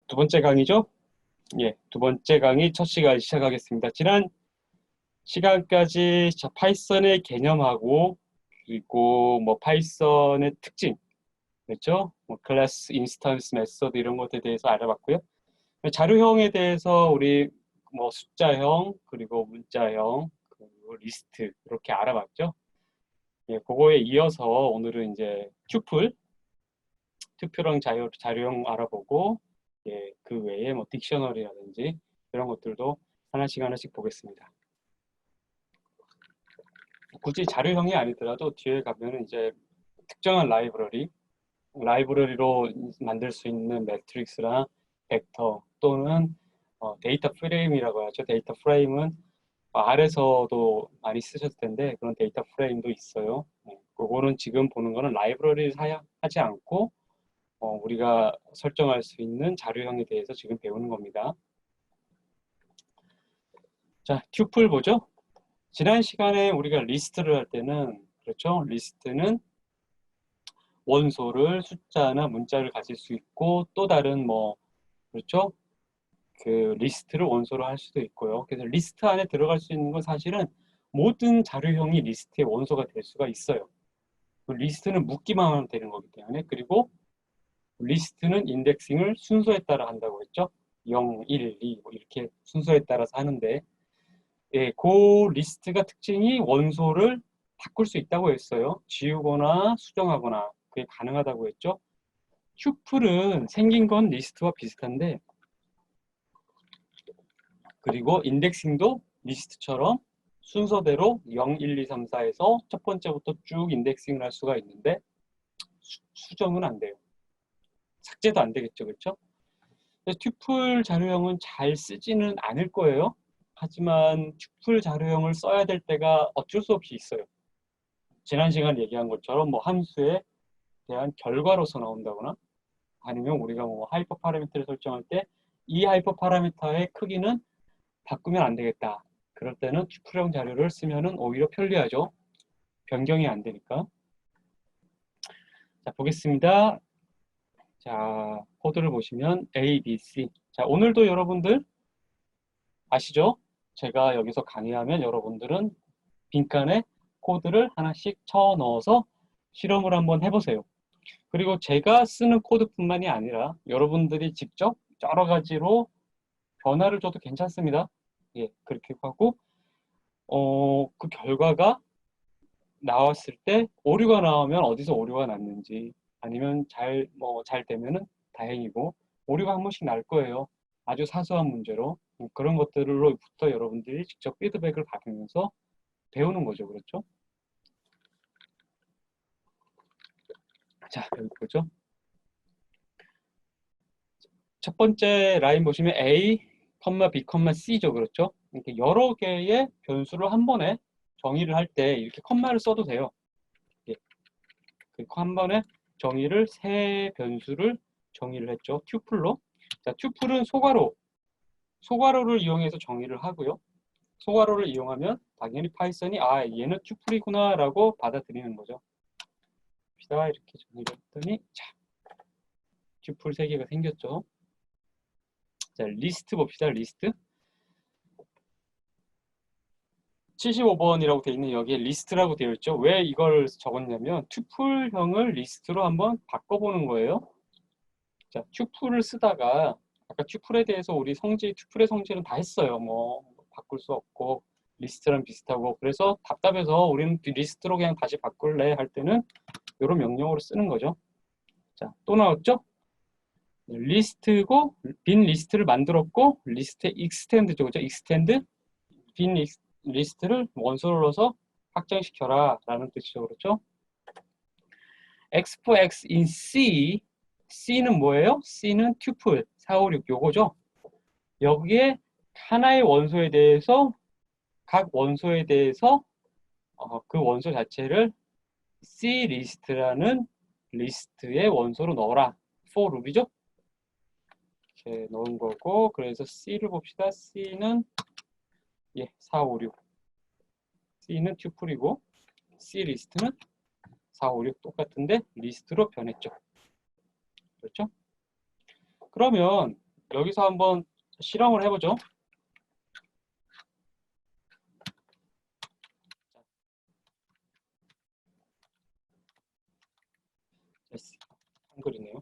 두 번째 강의죠? 예, 두 번째 강의 첫 시간 시작하겠습니다. 지난 시간까지 파이썬의 개념하고 그리고 뭐 파이썬의 특징, 그렇죠? 뭐 클래스, 인스턴스, 메소드 이런 것에 대해서 알아봤고요. 자료형에 대해서 우리 뭐 숫자형, 그리고 문자형, 그리고 리스트 이렇게 알아봤죠. 예, 그거에 이어서 오늘은 이제 투표랑 자료형 알아보고, 예, 그 외에 뭐 딕셔너리라든지 이런 것들도 하나씩 하나씩 보겠습니다. 굳이 자료형이 아니더라도 뒤에 가면은 이제 특정한 라이브러리로 만들 수 있는 매트릭스랑 벡터 또는 데이터 프레임이라고 하죠. 데이터 프레임은 R에서도 많이 쓰셨을 텐데 그런 데이터 프레임도 있어요. 그거는 지금 보는 거는 라이브러리를 사용하지 않고 우리가 설정할 수 있는 자료형에 대해서 지금 배우는 겁니다. 자, 튜플 보죠? 지난 시간에 우리가 리스트를 할 때는, 그렇죠? 리스트는 원소를 숫자나 문자를 가질 수 있고, 또 다른 뭐, 그렇죠? 그 리스트를 원소로 할 수도 있고요. 그래서 리스트 안에 들어갈 수 있는 건 사실은 모든 자료형이 리스트의 원소가 될 수가 있어요. 그 리스트는 묶기만 하면 되는 거기 때문에. 그리고 리스트는 인덱싱을 순서에 따라 한다고 했죠. 0, 1, 2, 뭐 이렇게 순서에 따라서 하는데, 예, 그 리스트가 특징이 원소를 바꿀 수 있다고 했어요. 지우거나 수정하거나 그게 가능하다고 했죠. 튜플은 생긴 건 리스트와 비슷한데, 그리고 인덱싱도 리스트처럼 순서대로 0, 1, 2, 3, 4에서 첫 번째부터 쭉 인덱싱을 할 수가 있는데 수정은 안 돼요. 삭제도 안 되겠죠, 그렇죠? 튜플 자료형은 잘 쓰지는 않을 거예요. 하지만 튜플 자료형을 써야 될 때가 어쩔 수 없이 있어요. 지난 시간 얘기한 것처럼 뭐 함수에 대한 결과로서 나온다거나 아니면 우리가 뭐 하이퍼 파라미터를 설정할 때 이 하이퍼 파라미터의 크기는 바꾸면 안 되겠다. 그럴 때는 튜플형 자료를 쓰면은 오히려 편리하죠. 변경이 안 되니까. 자, 보겠습니다. 자, 코드를 보시면 A, B, C. 자, 오늘도 여러분들 아시죠? 제가 여기서 강의하면 여러분들은 빈칸에 코드를 하나씩 쳐 넣어서 실험을 한번 해보세요. 그리고 제가 쓰는 코드뿐만이 아니라 여러분들이 직접 여러 가지로 변화를 줘도 괜찮습니다. 예, 그렇게 하고 그 결과가 나왔을 때 오류가 나오면 어디서 오류가 났는지 아니면 잘 되면은 다행이고 오류가 한 번씩 날 거예요. 아주 사소한 문제로 그런 것들로부터 여러분들이 직접 피드백을 받으면서 배우는 거죠. 그렇죠? 자, 여기 보죠. 첫 번째 라인 보시면 A, B, C죠. 그렇죠? 이렇게 여러 개의 변수를 한 번에 정의를 할 때 이렇게 컴마를 써도 돼요. 예. 한 번에 정의를 세 변수를 정의를 했죠. 튜플로. 자, 튜플은 소괄호를 이용해서 정의를 하고요. 소괄호를 이용하면 당연히 파이썬이 얘는 튜플이구나 라고 받아들이는 거죠. 이렇게 정의를 했더니 자, 튜플 세 개가 생겼죠. 자, 리스트 봅시다. 리스트. 75번이라고 되어 있는 여기에 리스트라고 되어 있죠. 왜 이걸 적었냐면 튜플형을 리스트로 한번 바꿔보는 거예요. 자, 튜플을 쓰다가 아까 튜플에 대해서 우리 튜플의 성질은 다 했어요. 뭐 바꿀 수 없고 리스트랑 비슷하고 그래서 답답해서 우리는 리스트로 그냥 다시 바꿀래 할 때는 이런 명령어로 쓰는 거죠. 자, 또 나왔죠? 리스트고 빈 리스트를 만들었고 리스트 익스텐드죠. 그죠? 익스텐드 빈 리스트를 원소로 넣어서 확장시켜라 라는 뜻이죠. 그렇죠? X for X in C. C는 뭐예요? C는 튜플 4, 5, 6 요거죠. 여기에 하나의 원소에 대해서 각 원소에 대해서 그 원소 자체를 C 리스트라는 리스트의 원소로 넣어라. for 룹이죠. 이렇게 넣은 거고 그래서 C를 봅시다. C는 4, 5, 6. C는 튜플이고 C 리스트는 4, 5, 6 똑같은데 리스트로 변했죠. 그렇죠? 그러면 여기서 한번 실험을 해보죠. 한글이네요.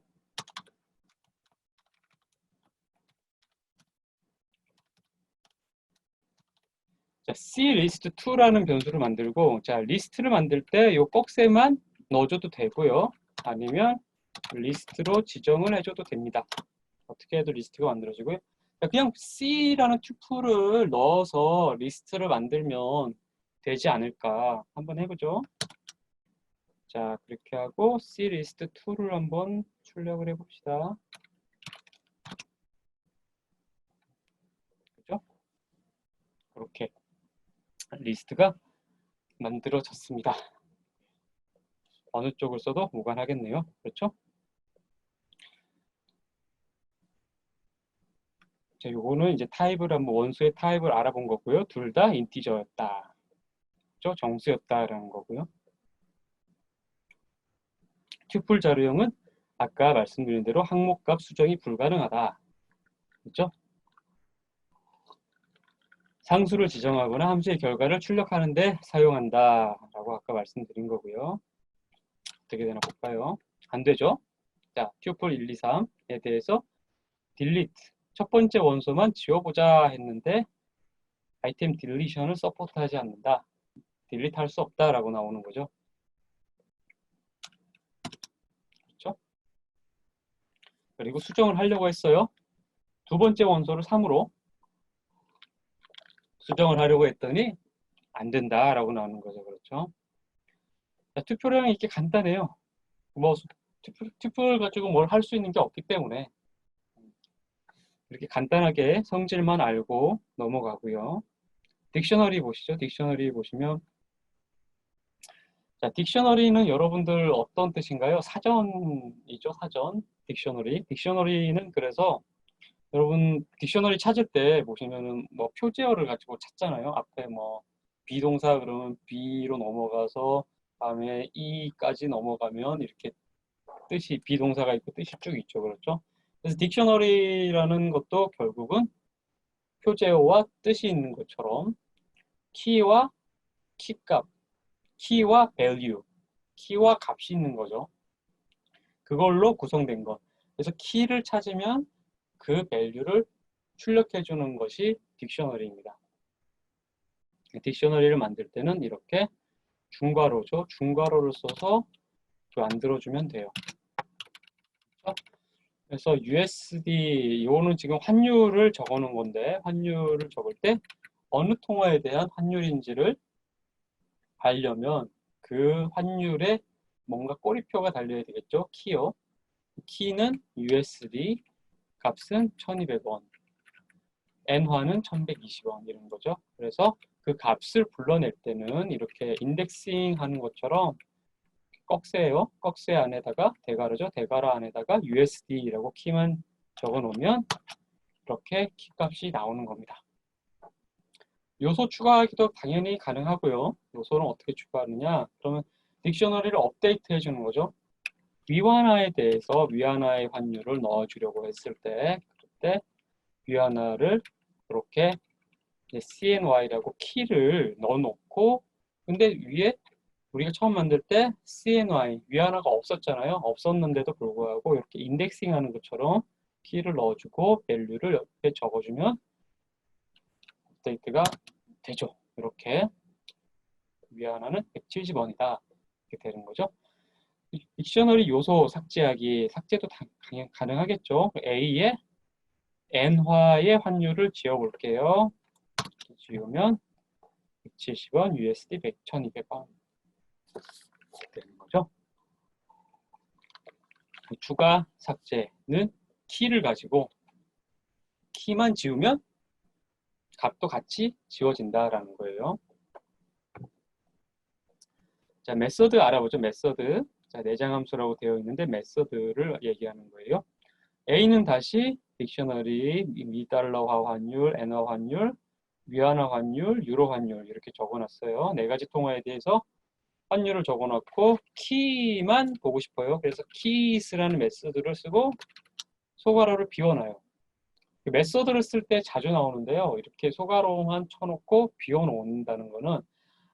자, clist2라는 변수를 만들고, 자, 리스트를 만들 때 요 꺽쇠만 넣어줘도 되고요. 아니면 리스트로 지정을 해줘도 됩니다. 어떻게 해도 리스트가 만들어지고요. 자, 그냥 C라는 튜플을 넣어서 리스트를 만들면 되지 않을까 한번 해보죠. 자, 그렇게 하고 clist2를 한번 출력을 해봅시다. 그죠? 그렇게 리스트가 만들어졌습니다. 어느 쪽을 써도 무관하겠네요. 그렇죠? 자, 요거는 이제 타입을 한번 원수의 타입을 알아본 거고요. 둘 다 인티저였다. 그렇죠? 정수였다라는 거고요. 튜플 자료형은 아까 말씀드린 대로 항목값 수정이 불가능하다. 그렇죠? 상수를 지정하거나 함수의 결과를 출력하는데 사용한다라고 아까 말씀드린 거고요. 어떻게 되나 볼까요? 안 되죠? 자, 튜플 1, 2, 3에 대해서 delete 첫 번째 원소만 지워보자 했는데 아이템 딜리션을 서포트하지 않는다. 딜리트 할 수 없다라고 나오는 거죠. 그렇죠? 그리고 수정을 하려고 했어요. 두 번째 원소를 3으로 수정을 하려고 했더니 안 된다라고 나오는 거죠. 그렇죠? 자, 튜플형이 이렇게 간단해요. 뭐 튜플 가지고 뭘 할 수 있는 게 없기 때문에 이렇게 간단하게 성질만 알고 넘어가고요. 딕셔너리 보시죠. 딕셔너리 보시면 자, 딕셔너리는 여러분들 어떤 뜻인가요? 사전이죠, 사전. 딕셔너리. 딕셔너리는 그래서 여러분 딕셔너리 찾을 때 보시면은 뭐 표제어를 가지고 찾잖아요. 앞에 뭐 비동사 그러면 B로 넘어가서 다음에 E까지 넘어가면 이렇게 뜻이 비동사가 있고 뜻이 쭉 있죠. 그렇죠? 그래서 딕셔너리라는 것도 결국은 표제어와 뜻이 있는 것처럼 키와 키값, 키와 value, 키와 값이 있는 거죠. 그걸로 구성된 것. 그래서 키를 찾으면 그 value를 출력해 주는 것이 딕셔너리입니다. 딕셔너리를 만들 때는 이렇게 중괄호죠. 중괄호를 써서 만들어주면 돼요. 그래서 USD, 이거는 지금 환율을 적어 놓은 건데, 환율을 적을 때 어느 통화에 대한 환율인지를 알려면 그 환율에 뭔가 꼬리표가 달려야 되겠죠. 키요. 키는 USD, 값은 1200원, 엔화는 1120원 이런 거죠. 그래서 그 값을 불러낼 때는 이렇게 인덱싱 하는 것처럼 꺽쇠요. 꺽쇠 안에다가 대괄호죠. 대괄호 안에다가 USD라고 키만 적어 놓으면 이렇게 키값이 나오는 겁니다. 요소 추가하기도 당연히 가능하고요. 요소는 어떻게 추가하느냐? 그러면 딕셔너리를 업데이트 해주는 거죠. 위안화에 대해서 위안화의 환율을 넣어주려고 했을 때 그때 위안화를 이렇게 CNY라고 키를 넣어놓고 근데 위에 우리가 처음 만들 때 CNY 위안화가 없었잖아요. 없었는데도 불구하고 이렇게 인덱싱 하는 것처럼 키를 넣어주고 밸류를 옆에 적어주면 업데이트가 되죠. 이렇게 위안화는 170원이다. 이렇게 되는 거죠. 딕셔너리 요소 삭제하기, 삭제도 당연히 가능하겠죠. A의 N화의 환율을 지어볼게요. 지우면 170원, USD 1,200원 되는 거죠. 추가 삭제는 키를 가지고 키만 지우면 값도 같이 지워진다라는 거예요. 자, 메서드 알아보죠. 메서드. 자, 내장함수라고 되어 있는데 메서드를 얘기하는 거예요. A는 다시 딕셔너리, 미달러화 환율, 엔화 환율, 위안화 환율, 유로 환율 이렇게 적어놨어요. 네 가지 통화에 대해서 환율을 적어놨고 키만 보고 싶어요. 그래서 키스라는 메서드를 쓰고 소괄호를 비워놔요. 메소드를 쓸 때 자주 나오는데요. 이렇게 소가로만 쳐놓고 비워놓는다는 거는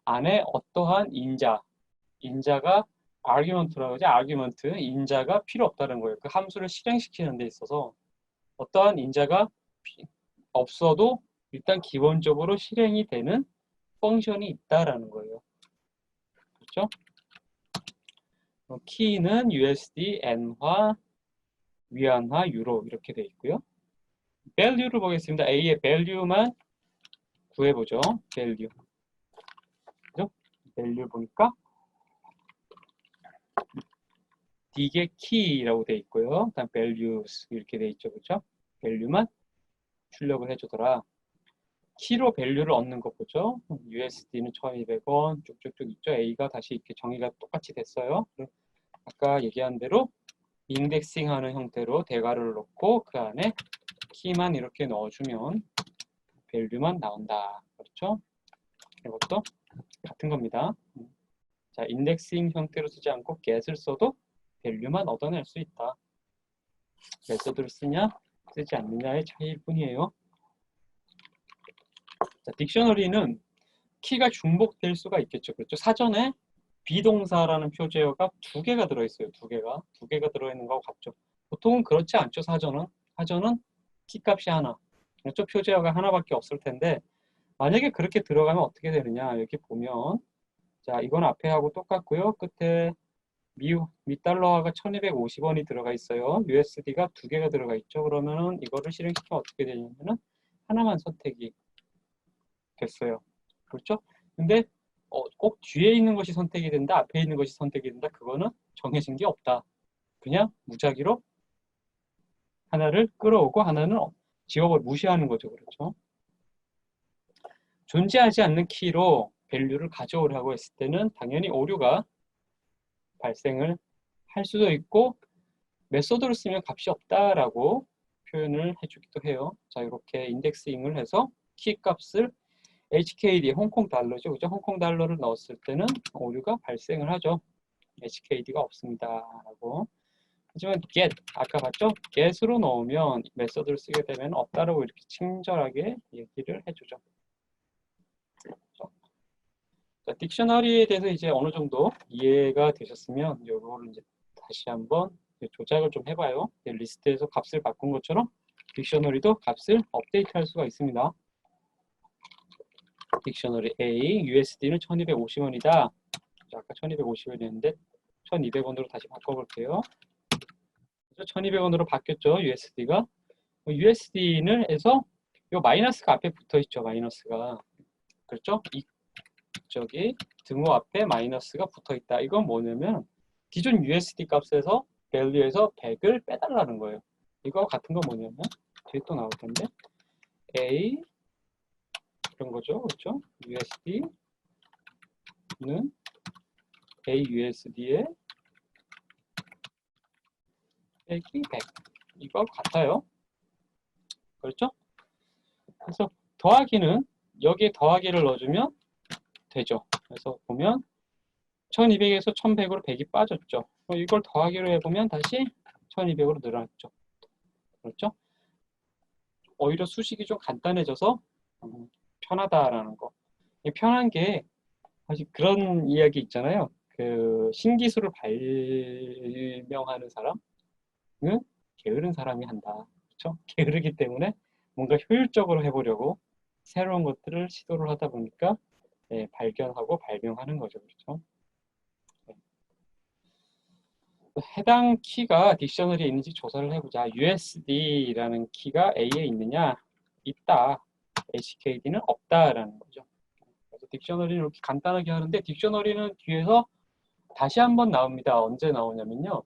안에 어떠한 인자가 argument라고 하죠. argument, 인자가 필요 없다는 거예요. 그 함수를 실행시키는 데 있어서 어떠한 인자가 없어도 일단 기본적으로 실행이 되는 펑션이 있다라는 거예요. 그렇죠? 키는 USD, 엔화, 위안화, 유로 이렇게 돼 있고요. value를 보겠습니다. A의 value만 구해보죠. value. 그죠? value 보니까 D의 key라고 돼 있고요. 그다음 values 이렇게 돼 있죠. 그렇죠? value만 출력을 해주더라. 키로 value를 얻는 거 보죠. USD는 1200원 쭉쭉쭉 있죠. A가 다시 이렇게 정의가 똑같이 됐어요. 아까 얘기한 대로 인덱싱 하는 형태로 대괄호를 넣고 그 안에 키만 이렇게 넣어주면 value만 나온다. 그렇죠? 이것도 같은 겁니다. 자, 인덱싱 형태로 쓰지 않고 get을 써도 value만 얻어낼 수 있다. 메소드를 쓰냐 쓰지 않느냐의 차이일 뿐이에요. 자, 딕셔너리는 키가 중복될 수가 있겠죠. 그렇죠? 사전에 비동사라는 표제어가 두 개가 들어있어요. 두 개가 들어있는 거하고 같죠. 보통은 그렇지 않죠. 사전은 키값이 하나. 그렇죠? 표제어가 하나밖에 없을 텐데 만약에 그렇게 들어가면 어떻게 되느냐. 이렇게 보면 자, 이건 앞에 하고 똑같고요. 끝에 미달러화가 1250원이 들어가 있어요. USD가 두 개가 들어가 있죠. 그러면은 이거를 실행시키면 어떻게 되냐면은 하나만 선택이 됐어요. 그렇죠? 근데 꼭 뒤에 있는 것이 선택이 된다, 앞에 있는 것이 선택이 된다. 그거는 정해진 게 없다. 그냥 무작위로 하나를 끌어오고 하나는 지워버 무시하는 거죠. 그렇죠? 존재하지 않는 키로 밸류를 가져오라고 했을 때는 당연히 오류가 발생을 할 수도 있고 메소드를 쓰면 값이 없다라고 표현을 해주기도 해요. 자, 이렇게 인덱싱을 해서 키 값을 HKD, 홍콩 달러죠. 그죠? 홍콩 달러를 넣었을 때는 오류가 발생을 하죠. HKD가 없습니다. 라고. 하지만 get, 아까 봤죠? get으로 넣으면 메소드를 쓰게 되면 없다라고 이렇게 친절하게 얘기를 해주죠. 자, 딕셔너리에 대해서 이제 어느 정도 이해가 되셨으면 이거를 이제 다시 한번 조작을 좀 해봐요. 리스트에서 값을 바꾼 것처럼 딕셔너리도 값을 업데이트할 수가 있습니다. 딕셔너리 A, USD는 1250원이다. 아까 1250원이었는데 1200원으로 다시 바꿔볼게요. 1200원으로 바뀌었죠. USD가. USD는 해서 이 마이너스가 앞에 붙어 있죠. 마이너스가. 그렇죠? 저기 등호 앞에 마이너스가 붙어 있다. 이건 뭐냐면 기존 USD 값에서 value에서 100을 빼달라는 거예요. 이거 같은 거 뭐냐면 뒤에 또 나올 텐데 A 그런 거죠. 그렇죠? USD는 AUSD에 빼기 100 이거 같아요. 그렇죠? 그래서 더하기는 여기에 더하기를 넣어주면 되죠. 그래서 보면 1200에서 1100으로 100이 빠졌죠. 이걸 더하기로 해보면 다시 1200으로 늘어났죠. 그렇죠? 오히려 수식이 좀 간단해져서 편하다라는 거. 편한 게 사실 그런 이야기 있잖아요. 그 신기술을 발명하는 사람은 게으른 사람이 한다. 그렇죠? 게으르기 때문에 뭔가 효율적으로 해보려고 새로운 것들을 시도를 하다 보니까 발견하고 발명하는 거죠. 그렇죠? 해당 키가 딕셔너리에 있는지 조사를 해보자. USD라는 키가 A에 있느냐? 있다. HKD는 없다라는 거죠. 그래서 딕셔너리는 이렇게 간단하게 하는데 딕셔너리는 뒤에서 다시 한번 나옵니다. 언제 나오냐면요.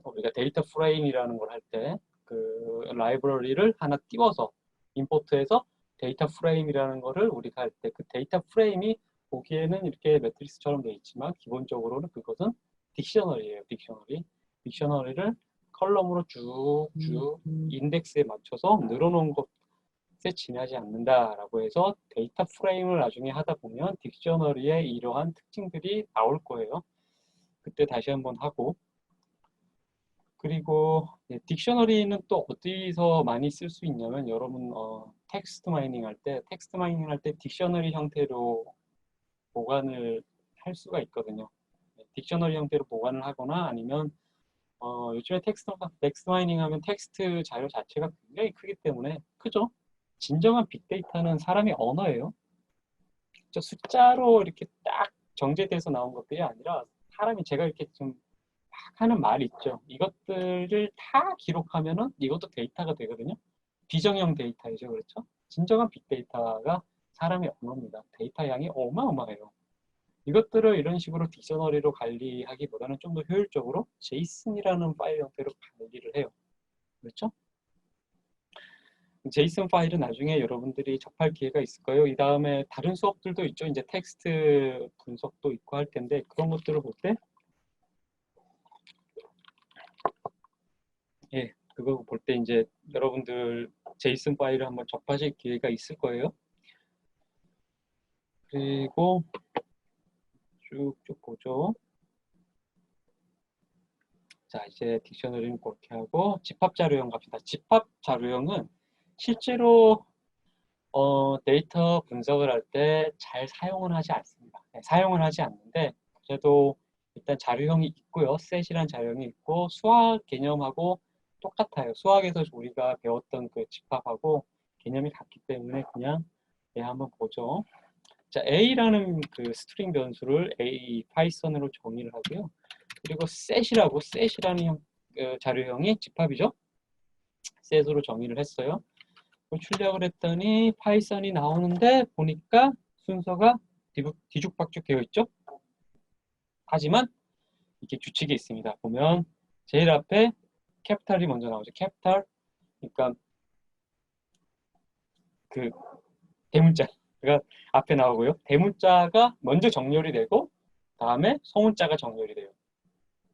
우리가 데이터 프레임이라는 걸 할 때 그 라이브러리를 하나 띄워서 임포트해서 데이터 프레임이라는 거를 우리가 할 때 그 데이터 프레임이 보기에는 이렇게 매트리스처럼 되어 있지만 기본적으로는 그것은 딕셔너리예요. 딕셔너리를 컬럼으로 쭉쭉 인덱스에 맞춰서 늘어놓은 것에 지나지 않는다라고 해서 데이터 프레임을 나중에 하다 보면 딕셔너리의 이러한 특징들이 나올 거예요. 그때 다시 한번 하고 그리고 딕셔너리는 또 어디서 많이 쓸 수 있냐면 여러분 텍스트 마이닝 할 때 딕셔너리 형태로 보관을 할 수가 있거든요. 딕셔너리 형태로 보관을 하거나 아니면 요즘에 텍스트 마이닝 하면 텍스트 자료 자체가 굉장히 크기 때문에 크죠? 진정한 빅데이터는 사람의 언어예요. 저 숫자로 이렇게 딱 정제돼서 나온 것들이 아니라 사람이 제가 이렇게 좀 막 하는 말 있죠. 이것들을 다 기록하면은 이것도 데이터가 되거든요. 비정형 데이터이죠. 그렇죠? 진정한 빅데이터가 사람의 언어입니다. 데이터 양이 어마어마해요. 이것들을 이런 식으로 딕셔너리로 관리하기보다는 좀 더 효율적으로 제이슨이라는 파일 형태로 관리를 해요. 그렇죠? 제이슨 파일은 나중에 여러분들이 접할 기회가 있을 거예요. 이 다음에 다른 수업들도 있죠. 이제 텍스트 분석도 있고 할 텐데 그런 것들을 볼 때, 그거 볼 때 이제 여러분들 제이슨 파일을 한번 접하실 기회가 있을 거예요. 그리고 쭉쭉 보죠. 자, 이제 딕셔너리는 그렇게 하고 집합 자료형 갑시다. 집합 자료형은 실제로 데이터 분석을 할 때 잘 사용은 하지 않습니다. 사용은 하지 않는데 그래도 일단 자료형이 있고요. 셋이란 자료형이 있고 수학 개념하고 똑같아요. 수학에서 우리가 배웠던 그 집합하고 개념이 같기 때문에 그냥 한번 보죠. 자, A라는 그 스트링 변수를 A 파이썬으로 정의를 하고요. 그리고 셋이라는 자료형이 집합이죠. 셋으로 정의를 했어요. 출력을 했더니 파이썬이 나오는데 보니까 순서가 뒤죽박죽 되어 있죠. 하지만 이게 규칙이 있습니다. 보면 제일 앞에 캐피탈이 먼저 나오죠. 캐피탈. 그러니까 그 대문자가 앞에 나오고요. 대문자가 먼저 정렬이 되고 다음에 소문자가 정렬이 돼요.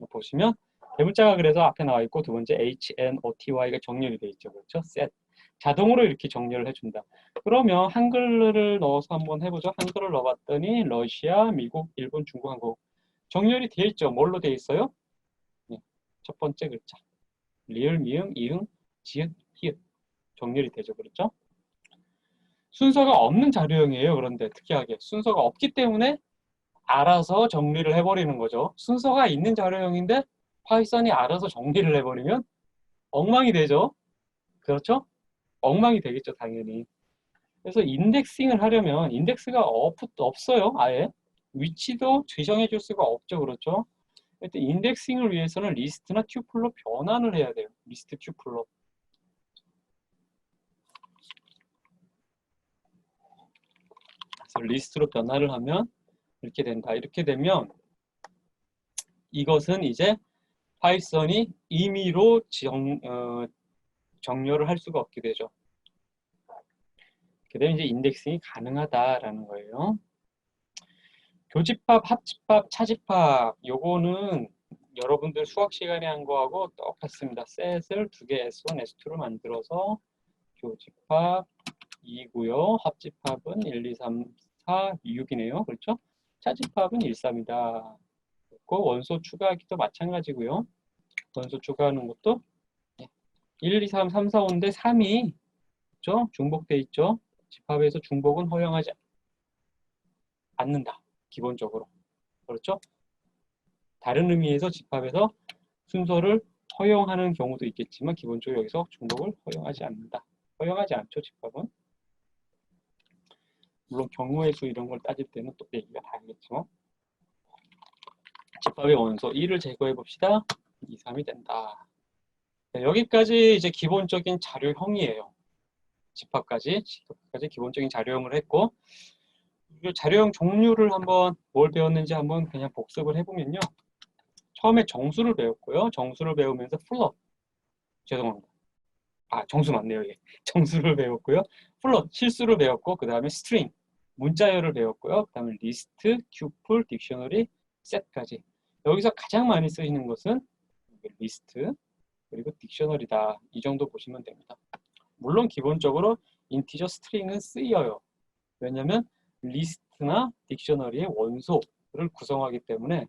보시면 대문자가 그래서 앞에 나와 있고 두 번째 HNOTY가 정렬이 되어 있죠. 그렇죠? set. 자동으로 이렇게 정렬을 해준다. 그러면 한글을 넣어서 한번 해보죠. 한글을 넣어봤더니 러시아, 미국, 일본, 중국, 한국 정렬이 되어 있죠. 뭘로 되어 있어요? 네. 첫 번째 글자. 리을, 미응, 이응, 지읒, 히읗. 정렬이 되죠. 그렇죠? 순서가 없는 자료형이에요. 그런데 특이하게 순서가 없기 때문에 알아서 정리를 해버리는 거죠. 순서가 있는 자료형인데 파이썬이 알아서 정리를 해버리면 엉망이 되죠. 그렇죠? 엉망이 되겠죠, 당연히. 그래서 인덱싱을 하려면 인덱스가 없어요, 아예. 위치도 지정해 줄 수가 없죠, 그렇죠? 일단 인덱싱을 위해서는 리스트나 튜플로 변환을 해야 돼요. 리스트 튜플로. 그래서 리스트로 변화를 하면 이렇게 된다. 이렇게 되면 이것은 이제 파이썬이 임의로 정렬을 할 수가 없게 되죠. 그다음에 이제 인덱싱이 가능하다라는 거예요. 교집합, 합집합, 차집합 요거는 여러분들 수학 시간에 한 거하고 똑같습니다. 셋을 두 개 S1, S2로 만들어서 교집합 2고요. 합집합은 1, 2, 3, 4, 6이네요. 그렇죠? 차집합은 1, 3이다. 그리고 원소 추가하기도 마찬가지고요. 원소 추가하는 것도 1, 2, 3, 3, 4, 5인데 3이 그렇죠? 중복돼 있죠. 집합에서 중복은 허용하지 않는다. 기본적으로. 그렇죠? 다른 의미에서 집합에서 순서를 허용하는 경우도 있겠지만 기본적으로 여기서 중복을 허용하지 않는다. 허용하지 않죠, 집합은. 물론 경우의 수 이런 걸 따질 때는 또 얘기가 다르겠지만 집합의 원소 1을 제거해 봅시다. 2, 3이 된다. 네, 여기까지 이제 기본적인 자료형이에요. 집합까지 기본적인 자료형을 했고 자료형 종류를 한번 뭘 배웠는지 한번 그냥 복습을 해보면요. 처음에 정수를 배웠고요. 정수를 배우면서 플롯, 죄송합니다. 정수 맞네요. 예. 정수를 배웠고요. 플롯, 실수를 배웠고 그 다음에 스트링, 문자열을 배웠고요. 그 다음에 리스트, 튜플, 딕셔너리, 셋까지. 여기서 가장 많이 쓰이는 것은 리스트, 그리고 딕셔너리다. 이 정도 보시면 됩니다. 물론 기본적으로 인티저 스트링은 쓰여요. 왜냐하면 리스트나 딕셔너리의 원소를 구성하기 때문에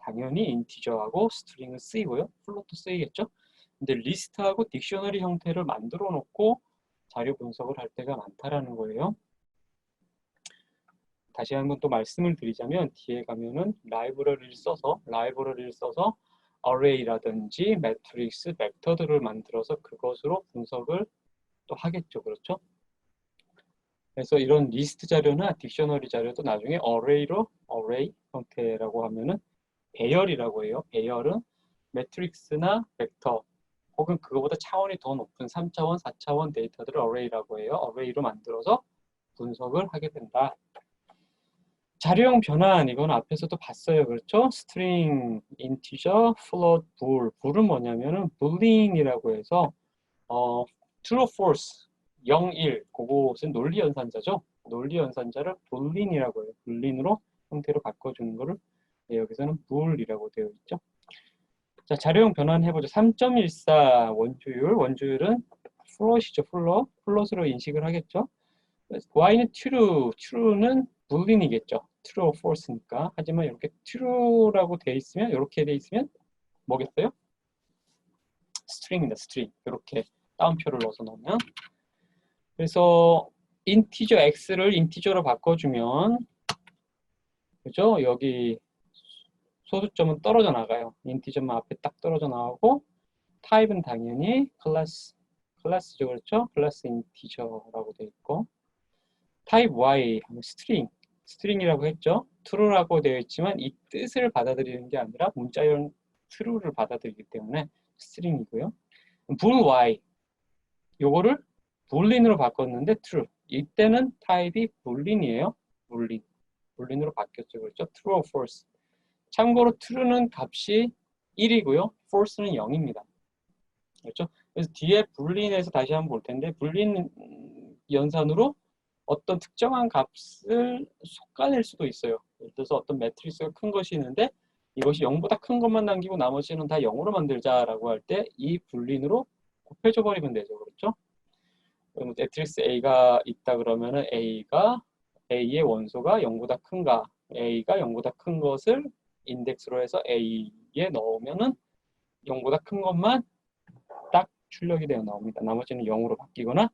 당연히 인티저하고 스트링은 쓰이고요. 플롯도 쓰이겠죠. 근데 리스트하고 딕셔너리 형태를 만들어 놓고 자료 분석을 할 때가 많다라는 거예요. 다시 한번 또 말씀을 드리자면 뒤에 가면은 라이브러리를 써서 array라든지 매트릭스, 벡터들을 만들어서 그것으로 분석을 또 하겠죠. 그렇죠? 그래서 이런 리스트 자료나 딕셔너리 자료도 나중에 array 형태라고 하면은 배열이라고 해요. 배열은 매트릭스나 벡터 혹은 그거보다 차원이 더 높은 3차원, 4차원 데이터들을 array라고 해요. array로 만들어서 분석을 하게 된다. 자료형 변환, 이건 앞에서도 봤어요. 그렇죠? 스트링, 인티저, 플롯, 불은 뭐냐면은 boolean이라고 해서 true or false, 0, 1, 그것은 논리 연산자죠. 논리 연산자를 boolean이라고 해요. boolean으로 형태로 바꿔주는 거를 여기서는 bool이라고 되어 있죠. 자, 자료형 변환 해보죠. 3.14 원주율은 플롯이죠. 플롯으로 인식을 하겠죠. y는 true는 boolean이겠죠. true or false니까. 하지만 이렇게 true라고 돼 있으면, 이렇게 돼 있으면 뭐겠어요? string입니다. string. 이렇게 따옴표를 넣어서 넣으면. 그래서 인티저 x를 인티저로 바꿔주면, 그죠? 여기 소수점은 떨어져 나가요. 인티저만 앞에 딱 떨어져 나오고, 타입은 당연히 클래스죠. 그렇죠? 클래스 인티저라고 돼 있고, 타입 y 하면 스트링이라고 했죠. true라고 되어 있지만 이 뜻을 받아들이는 게 아니라 문자형 true를 받아들이기 때문에 스트링이고요. bool y, 요거를 boolean으로 바꿨는데 true. 이때는 타입이 boolean이에요. boolean으로 바뀌었죠. 그렇죠? true or false. 참고로 true는 값이 1이고요. false는 0입니다. 그렇죠? 그래서 뒤에 boolean에서 다시 한번 볼 텐데, boolean 연산으로 어떤 특정한 값을 솎아낼 수도 있어요. 예를 들어서 어떤 매트리스가 큰 것이 있는데 이것이 0보다 큰 것만 남기고 나머지는 다 0으로 만들자라고 할 때 이 불린으로 곱해줘 버리면 되죠. 그렇죠? 그럼 매트리스 A가 있다 그러면은 A의 원소가 0보다 큰가, A가 0보다 큰 것을 인덱스로 해서 A에 넣으면은 0보다 큰 것만 딱 출력이 되어 나옵니다. 나머지는 0으로 바뀌거나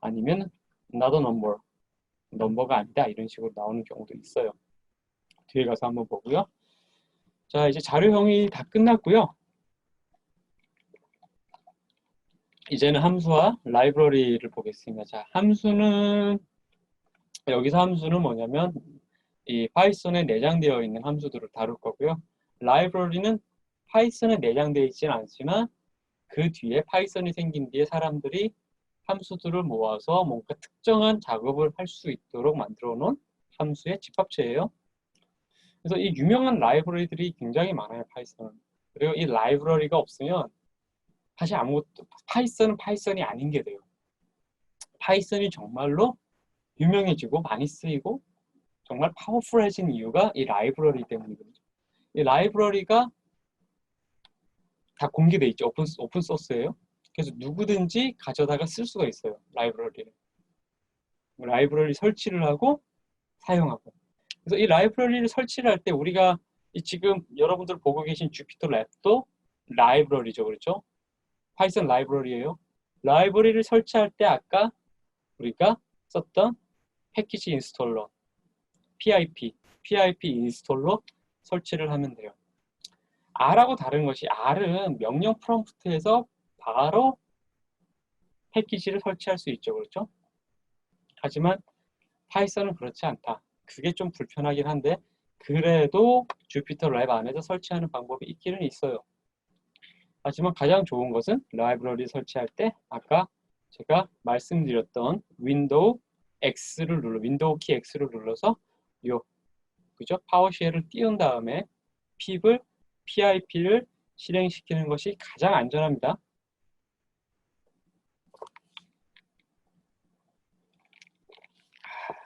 아니면 another number, 넘버가 아니다, 이런 식으로 나오는 경우도 있어요. 뒤에 가서 한번 보고요. 자, 이제 자료형이 다 끝났고요. 이제는 함수와 라이브러리를 보겠습니다. 자, 여기서 함수는 뭐냐면 이 파이썬에 내장되어 있는 함수들을 다룰 거고요. 라이브러리는 파이썬에 내장되어 있지는 않지만 그 뒤에 파이썬이 생긴 뒤에 사람들이 함수들을 모아서 뭔가 특정한 작업을 할 수 있도록 만들어 놓은 함수의 집합체예요. 그래서 이 유명한 라이브러리들이 굉장히 많아요, 파이썬은. 그리고 이 라이브러리가 없으면 사실 아무것도, 파이썬은 파이썬이 아닌 게 돼요. 파이썬이 정말로 유명해지고 많이 쓰이고 정말 파워풀해진 이유가 이 라이브러리 때문이거든요. 이 라이브러리가 다 공개돼 있죠. 오픈 소스예요. 그래서 누구든지 가져다가 쓸 수가 있어요, 라이브러리를. 라이브러리 설치를 하고 사용하고. 그래서 이 라이브러리를 설치를 할 때 우리가 지금 여러분들 보고 계신 주피터 랩도 라이브러리죠. 그렇죠? 파이썬 라이브러리예요. 라이브러리를 설치할 때 아까 우리가 썼던 패키지 인스톨러, PIP 인스톨러 설치를 하면 돼요. R하고 다른 것이 R은 명령 프롬프트에서 바로 패키지를 설치할 수 있죠. 그렇죠? 하지만 파이썬은 그렇지 않다. 그게 좀 불편하긴 한데 그래도 주피터 랩 안에서 설치하는 방법이 있기는 있어요. 하지만 가장 좋은 것은 라이브러리 설치할 때 아까 제가 말씀드렸던 윈도우 키 X를 눌러서 그죠? 파워쉘을 띄운 다음에 PIP를 실행시키는 것이 가장 안전합니다.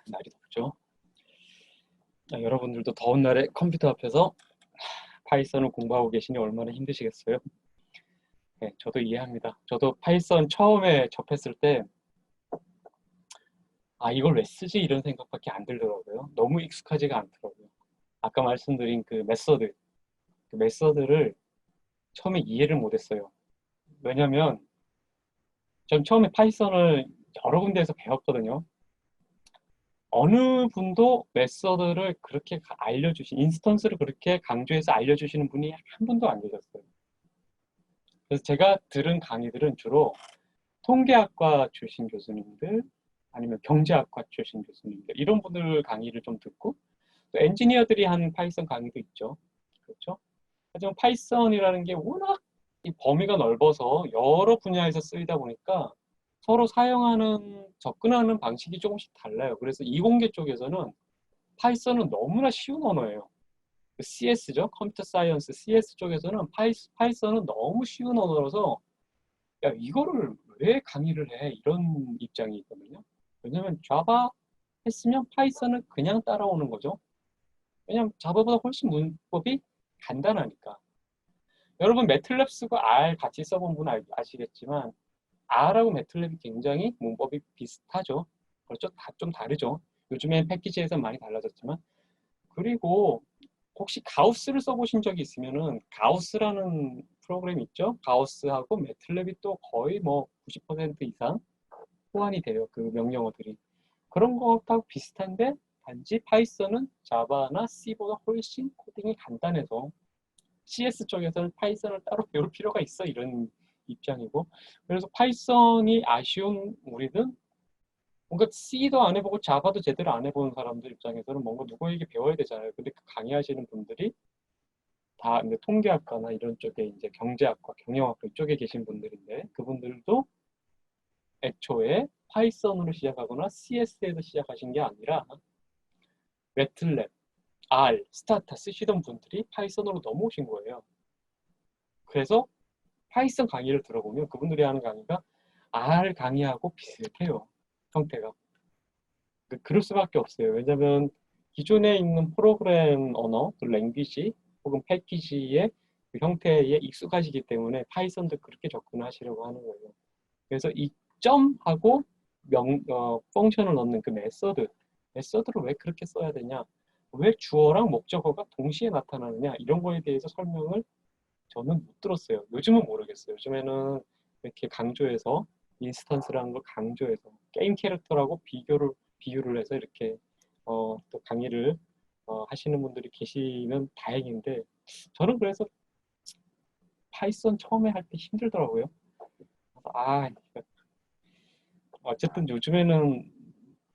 날이 덥죠. 여러분들도 더운 날에 컴퓨터 앞에서 파이썬을 공부하고 계시니 얼마나 힘드시겠어요? 네, 저도 이해합니다. 저도 파이썬 처음에 접했을 때 이걸 왜 쓰지? 이런 생각밖에 안 들더라고요. 너무 익숙하지가 않더라고요. 아까 말씀드린 그 메소드, 그 메서드를 처음에 이해를 못했어요. 왜냐면 전 처음에 파이썬을 여러 군데에서 배웠거든요. 어느 분도 메서드를 그렇게 인스턴스를 그렇게 강조해서 알려주시는 분이 한 분도 안 계셨어요. 그래서 제가 들은 강의들은 주로 통계학과 출신 교수님들, 아니면 경제학과 출신 교수님들, 이런 분들 강의를 좀 듣고, 또 엔지니어들이 한 파이썬 강의도 있죠. 그렇죠? 하지만 파이썬이라는 게 워낙 이 범위가 넓어서 여러 분야에서 쓰이다 보니까 서로 사용하는, 접근하는 방식이 조금씩 달라요. 그래서 이공계 쪽에서는 파이썬은 너무나 쉬운 언어예요. CS죠. 컴퓨터 사이언스 CS 쪽에서는 파이썬은 너무 쉬운 언어라서 야, 이거를 왜 강의를 해? 이런 입장이 있거든요. 왜냐면 자바 했으면 파이썬은 그냥 따라오는 거죠. 왜냐면 자바보다 훨씬 문법이 간단하니까. 여러분 매틀랩 쓰고 R 같이 써본 분 아시겠지만 R하고 매틀랩이 굉장히 문법이 비슷하죠. 그렇죠? 다 좀 다르죠. 요즘엔 패키지에서 많이 달라졌지만. 그리고 혹시 가우스를 써보신 적이 있으면은 가우스라는 프로그램 있죠? 가우스하고 매틀랩이 또 거의 뭐 90% 이상 호환이 돼요. 그 명령어들이. 그런 것하고 비슷한데 단지 파이썬은 자바나 C보다 훨씬 코딩이 간단해서 CS 쪽에서는 파이썬을 따로 배울 필요가 있어 이런 입장이고, 그래서 파이썬이 아쉬운 우리는 뭔가 C도 안 해보고 자바도 제대로 안 해보는 사람들 입장에서는 뭔가 누구에게 배워야 되잖아요. 근데 그 강의하시는 분들이 다 이제 통계학과나 이런 쪽에 이제 경제학과, 경영학과 이쪽에 계신 분들인데 그분들도 애초에 파이썬으로 시작하거나 CS에서 시작하신 게 아니라 매틀랩, R, 스타타 쓰시던 분들이 파이썬으로 넘어오신 거예요. 그래서 파이썬 강의를 들어보면 그분들이 하는 강의가 R 강의하고 비슷해요. 형태가. 그럴 수밖에 없어요. 왜냐하면 기존에 있는 프로그램 언어, 그 랭귀지 혹은 패키지의 그 형태에 익숙하시기 때문에 파이썬도 그렇게 접근하시려고 하는 거예요. 그래서 이 점하고 펑션을 넣는 그 메서드를 왜 그렇게 써야 되냐, 왜 주어랑 목적어가 동시에 나타나느냐, 이런 거에 대해서 설명을 저는 못 들었어요. 요즘은 모르겠어요. 요즘에는 이렇게 강조해서 인스턴스라는 걸 강조해서 게임 캐릭터라고 비유를 해서 이렇게 또 강의를 하시는 분들이 계시면 다행인데 저는 그래서 파이썬 처음에 할 때 힘들더라고요. 아, 어쨌든 요즘에는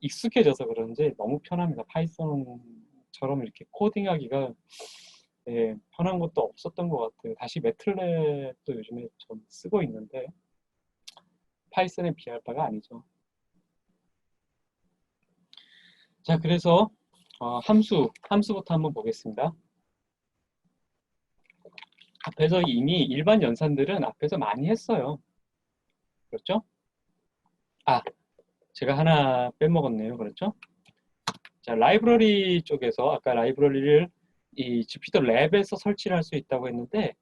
익숙해져서 그런지 너무 편합니다. 파이썬처럼 이렇게 코딩하기가 편한 것도 없었던 것 같아요. 다시 매틀랩도 요즘에 좀 쓰고 있는데 파이썬에 비할 바가 아니죠. 자, 그래서 함수부터 한번 보겠습니다. 앞에서 이미 일반 연산들은 앞에서 많이 했어요. 그렇죠? 아, 제가 하나 빼먹었네요. 그렇죠? 자, 라이브러리 쪽에서 아까 라이브러리를 이 주피터 랩에서 설치를 할 수 있다고 했는데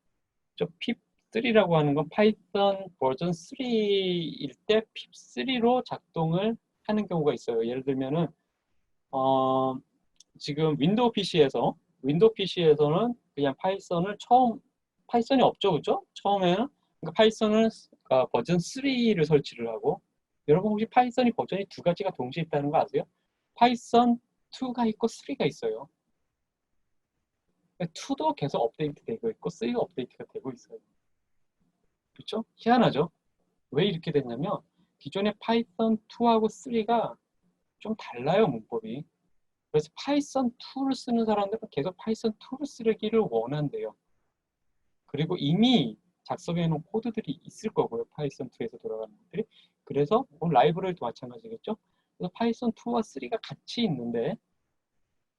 저 pip3라고 하는 건 파이썬 버전 3일 때 pip3로 작동을 하는 경우가 있어요. 예를 들면은 지금 윈도우 PC에서는 그냥 파이썬이 없죠, 그죠? 처음에는 그러니까 파이썬을 버전 3를 설치를 하고, 여러분 혹시 파이썬이 버전이 두 가지가 동시에 있다는 거 아세요? 파이썬 2가 있고 3가 있어요. 2도 계속 업데이트되고 있고 3가 업데이트가 되고 있어요. 그렇죠? 희한하죠? 왜 이렇게 됐냐면 기존의 파이썬 2하고 3가 좀 달라요, 문법이. 그래서 파이썬 2를 쓰는 사람들은 계속 파이썬 2를 쓰기를 원한대요. 그리고 이미 작성해 놓은 코드들이 있을 거고요. 파이썬 2에서 돌아가는 것들이. 그래서 라이브러리도 마찬가지겠죠. 그래서 파이썬 2와 3가 같이 있는데,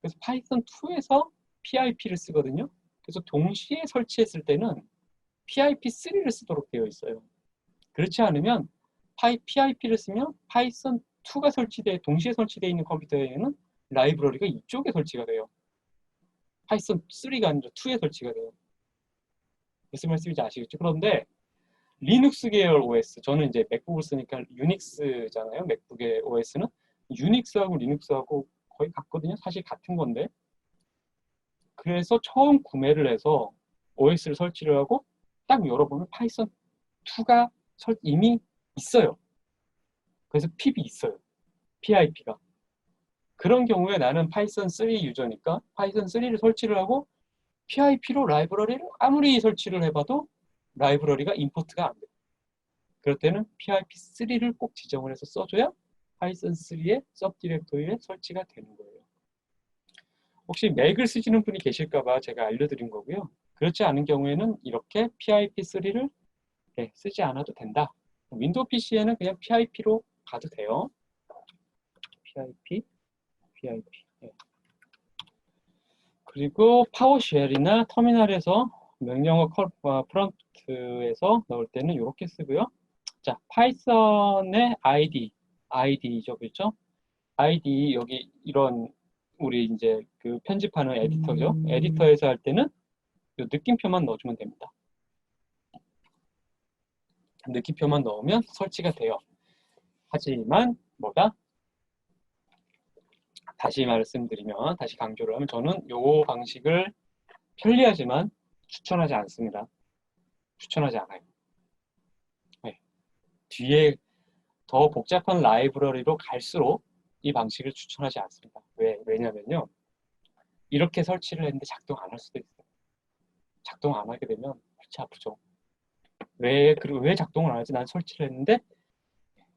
그래서 파이썬 2에서 PIP를 쓰거든요. 그래서 동시에 설치했을 때는 PIP3를 쓰도록 되어 있어요. 그렇지 않으면 PIP를 쓰면 파이썬 2가 동시에 설치되어 있는 컴퓨터에는 라이브러리가 이쪽에 설치가 돼요. 파이썬 3가 아니라 2에 설치가 돼요. 무슨 말씀인지 아시겠죠? 그런데 리눅스 계열 OS, 저는 이제 맥북을 쓰니까 유닉스잖아요. 맥북의 OS는 유닉스하고 리눅스하고 거의 같거든요. 사실 같은 건데. 그래서 처음 구매를 해서 OS를 설치를 하고 딱 열어보면 파이썬 2가 이미 있어요. 그래서 PIP이 있어요. PIP가. 그런 경우에 나는 파이썬 3 유저니까 파이썬 3를 설치를 하고 PIP로 라이브러리를 아무리 설치를 해봐도 라이브러리가 임포트가 안 돼요. 그럴 때는 PIP3를 꼭 지정을 해서 써줘야 파이썬 3의 서브디렉토리에 설치가 되는 거예요. 혹시 맥을 쓰시는 분이 계실까봐 제가 알려드린 거고요. 그렇지 않은 경우에는 이렇게 PIP3를 쓰지 않아도 된다. 윈도우 PC에는 그냥 PIP로 가도 돼요. PIP. 네. 그리고 파워쉘이나 터미널에서 명령어 프롬프트에서 넣을 때는 이렇게 쓰고요. 자, 파이썬의 ID죠, 그렇죠? ID 여기 이런 우리 이제 그 편집하는 에디터죠. 에디터에서 할 때는 이 느낌표만 넣어주면 됩니다. 느낌표만 넣으면 설치가 돼요. 하지만 뭐다? 다시 말씀드리면, 다시 강조를 하면 저는 이 방식을 편리하지만 추천하지 않습니다. 추천하지 않아요. 네. 뒤에 더 복잡한 라이브러리로 갈수록 이 방식을 추천하지 않습니다. 왜냐면요. 이렇게 설치를 했는데 작동 안 할 수도 있어요. 작동 안 하게 되면 골치 아프죠. 그리고 왜 작동을 안 하지? 난 설치를 했는데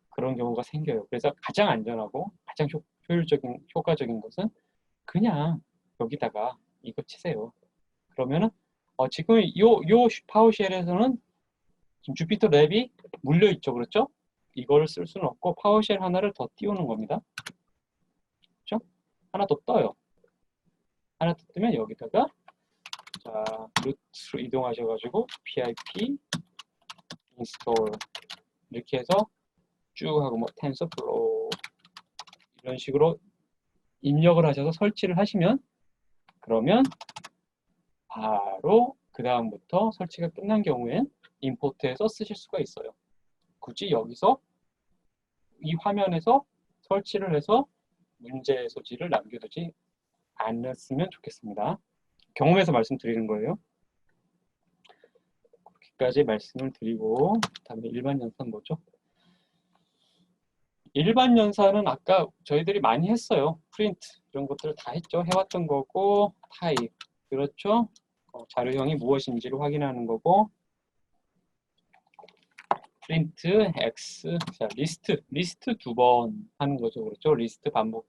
그런 경우가 생겨요. 그래서 가장 안전하고 가장 효과적인 것은 그냥 여기다가 이거 치세요. 그러면은 지금 요 파워쉘에서는 지금 주피터 랩이 물려 있죠, 그렇죠? 이거를 쓸 수는 없고 파워쉘 하나를 더 띄우는 겁니다. 그렇죠? 하나 더 떠요. 하나 더 뜨면 여기다가 자 루트로 이동하셔가지고 pip install 이렇게 해서 쭉 하고 뭐 텐서플로우 이런 식으로 입력을 하셔서 설치를 하시면 그러면 바로 그 다음부터 설치가 끝난 경우엔 임포트해서 쓰실 수가 있어요. 굳이 여기서 이 화면에서 설치를 해서 문제 소지를 남겨두지 않았으면 좋겠습니다. 경험에서 말씀드리는 거예요. 그렇게까지 말씀을 드리고 다음에 일반 연산 뭐죠? 일반 연산은 아까 저희들이 많이 했어요. 프린트 이런 것들을 다 했죠. 해왔던 거고 타입 그렇죠. 자료형이 무엇인지를 확인하는 거고 프린트 x 자 리스트 두 번 하는 거죠. 그렇죠. 리스트 반복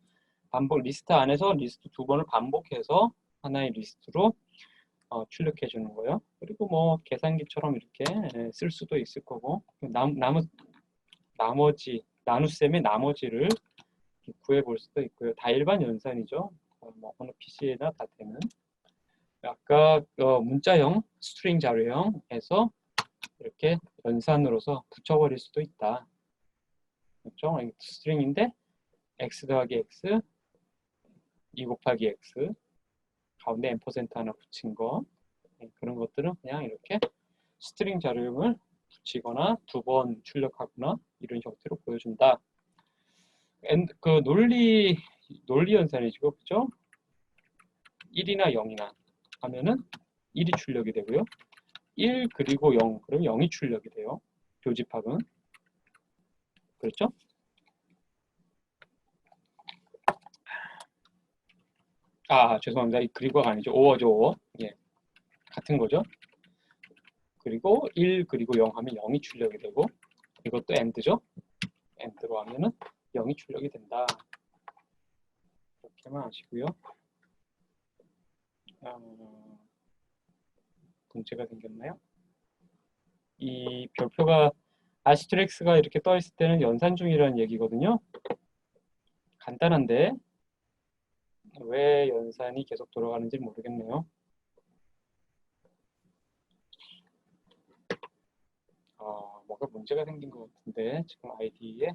리스트 안에서 리스트 두 번을 반복해서 하나의 리스트로 출력해 주는 거예요. 그리고 뭐 계산기처럼 이렇게 쓸 수도 있을 거고 나머지 나눗셈의 나머지를 구해 볼 수도 있고요. 다 일반 연산이죠. 뭐 어느 PC에나 다 되는. 아까 문자형 스트링 자료형에서 이렇게 연산으로서 붙여버릴 수도 있다. 그렇죠? 스트링인데 x 더하기 x 2 곱하기 x 가운데 앰퍼센트 하나 붙인 거 그런 것들은 그냥 이렇게 스트링 자료형을 붙이거나 두 번 출력하거나 이런 형태로 보여준다. 그 논리 연산이죠, 그죠? 1이나 0이나 하면은 1이 출력이 되고요. 1 그리고 0 그럼 0이 출력이 돼요. 교집합은 그렇죠? 죄송합니다. 이 그리고가 아니죠. 오어죠, 오어. 예, 같은 거죠. 그리고 1 그리고 0 하면 0이 출력이 되고 이것도 AND죠. AND로 하면은 0이 출력이 된다. 이렇게만 아시고요. 문제가 생겼나요? 이 별표가 아스트릭스가 이렇게 떠 있을 때는 연산 중이라는 얘기거든요. 간단한데 왜 연산이 계속 돌아가는지 모르겠네요. 뭐가 문제가 생긴 것 같은데 지금 아이디에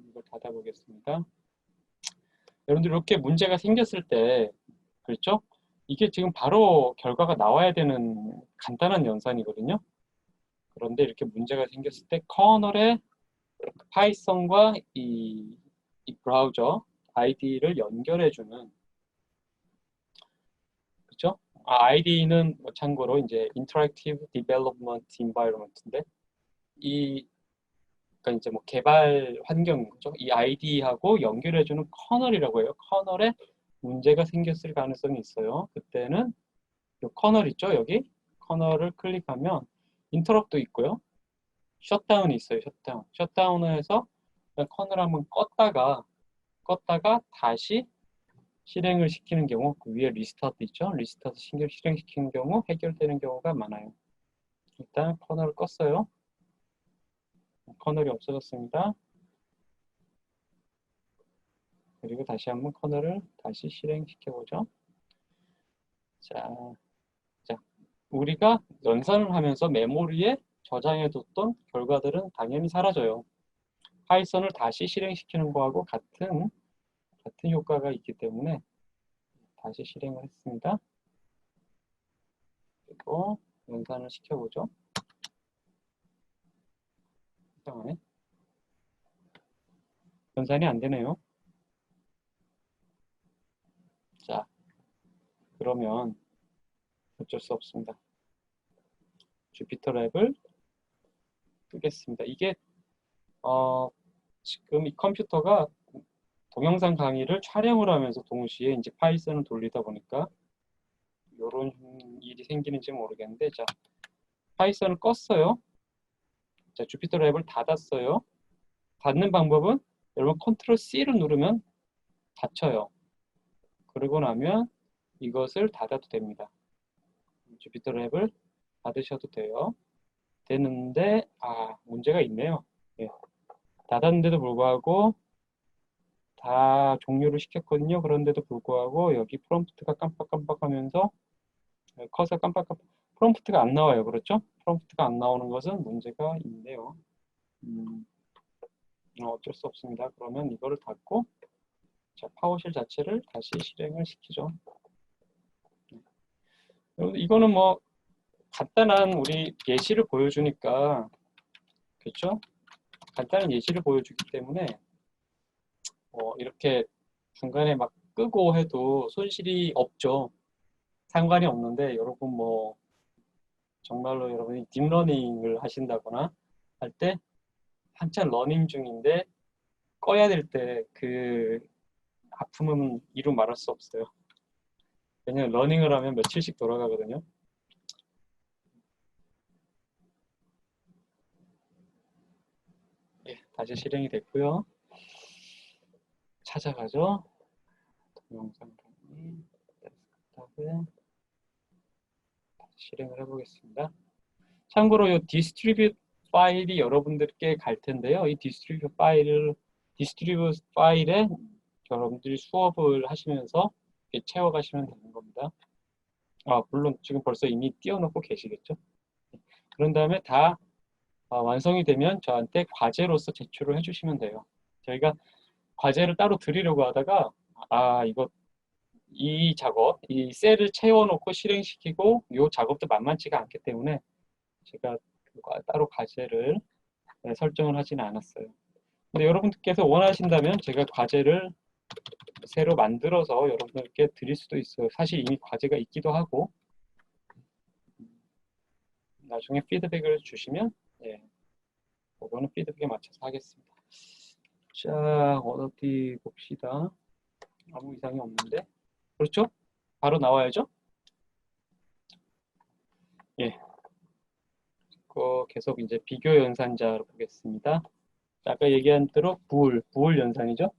이걸 닫아보겠습니다. 여러분들 이렇게 문제가 생겼을 때 그렇죠? 이게 지금 바로 결과가 나와야 되는 간단한 연산이거든요. 그런데 이렇게 문제가 생겼을 때 커널에 파이썬과 이 브라우저 아이디를 연결해주는 IDE는 참고로 이제 Interactive Development Environment인데 이 그러니까 이제 뭐 개발 환경인 거죠. 이 IDE하고 연결해주는 커널이라고 해요. 커널에 문제가 생겼을 가능성이 있어요. 그때는 이 커널 있죠, 여기 커널을 클릭하면 인터럽도 있고요. 셧다운이 있어요. 셧다운을 해서 커널 한번 껐다가 다시 실행을 시키는 경우, 그 위에 리스타트 있죠? 리스타트 실행시키는 경우 해결되는 경우가 많아요. 일단 커널을 껐어요. 커널이 없어졌습니다. 그리고 다시 한번 커널을 다시 실행시켜보죠. 자, 우리가 연산을 하면서 메모리에 저장해뒀던 결과들은 당연히 사라져요. 파이썬을 다시 실행시키는 거하고 같은 효과가 있기 때문에 다시 실행을 했습니다. 그리고 연산을 시켜보죠. 이상하네. 연산이 안 되네요. 자, 그러면 어쩔 수 없습니다. 주피터 랩을 끄겠습니다. 이게 지금 이 컴퓨터가 동영상 강의를 촬영을 하면서 동시에 이제 파이썬을 돌리다 보니까 이런 일이 생기는지 모르겠는데, 자, 파이썬을 껐어요. 자, 주피터 랩을 닫았어요. 닫는 방법은 여러분 컨트롤 C를 누르면 닫혀요. 그러고 나면 이것을 닫아도 됩니다. 주피터 랩을 닫으셔도 돼요. 되는데 문제가 있네요. 예. 닫았는데도 불구하고 다 종료를 시켰거든요. 그런데도 불구하고 여기 프롬프트가 깜빡깜빡하면서 커서 깜빡깜빡 프롬프트가 안 나와요. 그렇죠? 프롬프트가 안 나오는 것은 문제가 있네요. 어쩔 수 없습니다. 그러면 이거를 닫고 자, 파워쉘 자체를 다시 실행을 시키죠. 이거는 뭐 간단한 우리 예시를 보여주니까, 그렇죠? 간단한 예시를 보여주기 때문에 이렇게 중간에 막 끄고 해도 손실이 없죠. 상관이 없는데 여러분 뭐 정말로 여러분이 딥러닝을 하신다거나 할 때 한참 러닝 중인데 꺼야 될 때 그 아픔은 이루 말할 수 없어요. 왜냐면 러닝을 하면 며칠씩 돌아가거든요. 예, 다시 실행이 됐고요. 찾아가죠. 동영상 강의 데스크탑에 실행을 해보겠습니다. 참고로 이 디스트리뷰트 파일이 여러분들께 갈 텐데요. 이 디스트리뷰트 파일에 여러분들이 수업을 하시면서 채워가시면 되는 겁니다. 물론 지금 벌써 이미 띄워놓고 계시겠죠. 그런 다음에 다 완성이 되면 저한테 과제로서 제출을 해주시면 돼요. 저희가 과제를 따로 드리려고 하다가 이 작업, 이 셀을 채워놓고 실행시키고 이 작업도 만만치가 않기 때문에 제가 따로 과제를 설정을 하지는 않았어요. 근데 여러분들께서 원하신다면 제가 과제를 새로 만들어서 여러분들께 드릴 수도 있어요. 사실 이미 과제가 있기도 하고 나중에 피드백을 주시면 그거는 피드백에 맞춰서 하겠습니다. 자, 어디 봅시다. 아무 이상이 없는데 그렇죠? 바로 나와야죠? 예. 계속 이제 비교 연산자로 보겠습니다. 아까 얘기한 대로 부울 연산이죠?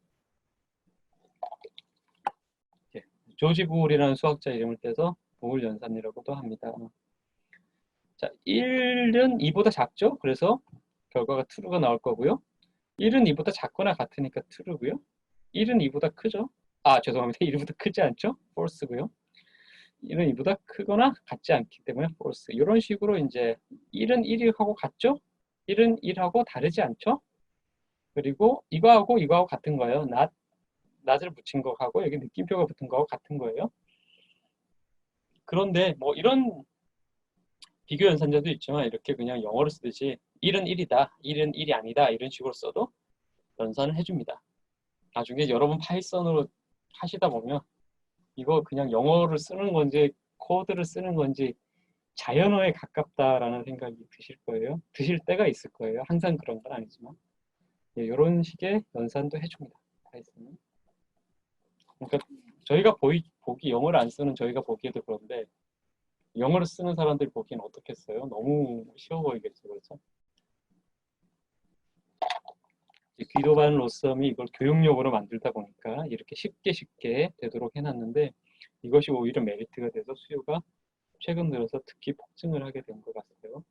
예. 조지 부울이라는 수학자 이름을 떼서 부울 연산이라고도 합니다. 자, 1은 2보다 작죠? 그래서 결과가 true가 나올 거고요. 1은 2보다 작거나 같으니까 true고요. 1은 2보다 크죠? 죄송합니다. 1보다 크지 않죠? false고요. 1은 2보다 크거나 같지 않기 때문에 false. 이런 식으로 이제 1은 1하고 같죠? 1은 1하고 다르지 않죠? 그리고 이거하고 같은 거예요. not을 붙인 거하고 여기 느낌표가 붙은 거하고 같은 거예요. 그런데 뭐 이런 비교 연산자도 있지만 이렇게 그냥 영어로 쓰듯이 1은 1이다, 1은 1이 아니다 이런 식으로 써도 연산을 해줍니다. 나중에 여러분 파이썬으로 하시다 보면 이거 그냥 영어를 쓰는 건지 코드를 쓰는 건지 자연어에 가깝다라는 생각이 드실 거예요. 드실 때가 있을 거예요. 항상 그런 건 아니지만. 예, 이런 식의 연산도 해줍니다. 파이썬은. 그러니까 저희가 보기 영어를 안 쓰는 저희가 보기에도 그런데 영어를 쓰는 사람들이 보기엔 어떻겠어요? 너무 쉬워 보이겠죠, 그렇죠? 귀도반 로썸이 이걸 교육용으로 만들다 보니까 이렇게 쉽게 되도록 해놨는데 이것이 오히려 메리트가 돼서 수요가 최근 들어서 특히 폭증을 하게 된 것 같아요.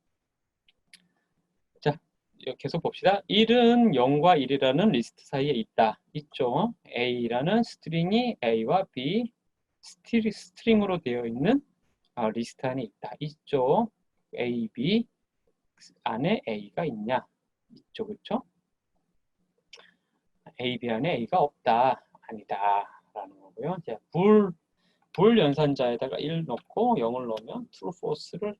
자, 계속 봅시다. 1은 0과 1이라는 리스트 사이에 있죠. A라는 스트링이 A와 B 스트링으로 되어 있는 리스트 안에 있죠. A, B 안에 A가 있냐? 있죠, 그렇죠? A, B 안에 A가 없다, 아니다 라는 거고요. 자, 불 연산자에다가 1 넣고 0을 넣으면 true, false를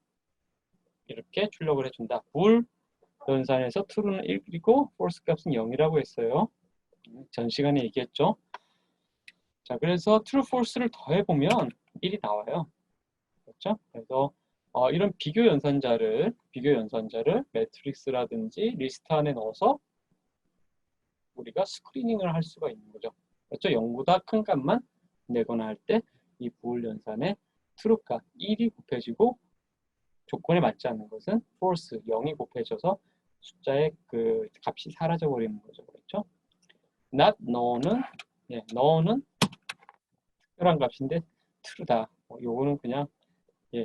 이렇게 출력을 해준다. 불 연산에서 true는 1이고 false 값은 0이라고 했어요. 전 시간에 얘기했죠. 자, 그래서 true, false를 더해보면 1이 나와요. 그렇죠? 그래서 이런 비교 연산자를 매트릭스라든지 리스트 안에 넣어서 우리가 스크리닝을 할 수가 있는 거죠. 그렇죠? 0보다 큰 값만 내거나 할 때 이 부울 연산의 true 값 1이 곱해지고 조건에 맞지 않는 것은 false 0이 곱해져서 숫자의 그 값이 사라져 버리는 거죠. 그렇죠? not no는 no는 특별한 값인데 true다. 요거는 그냥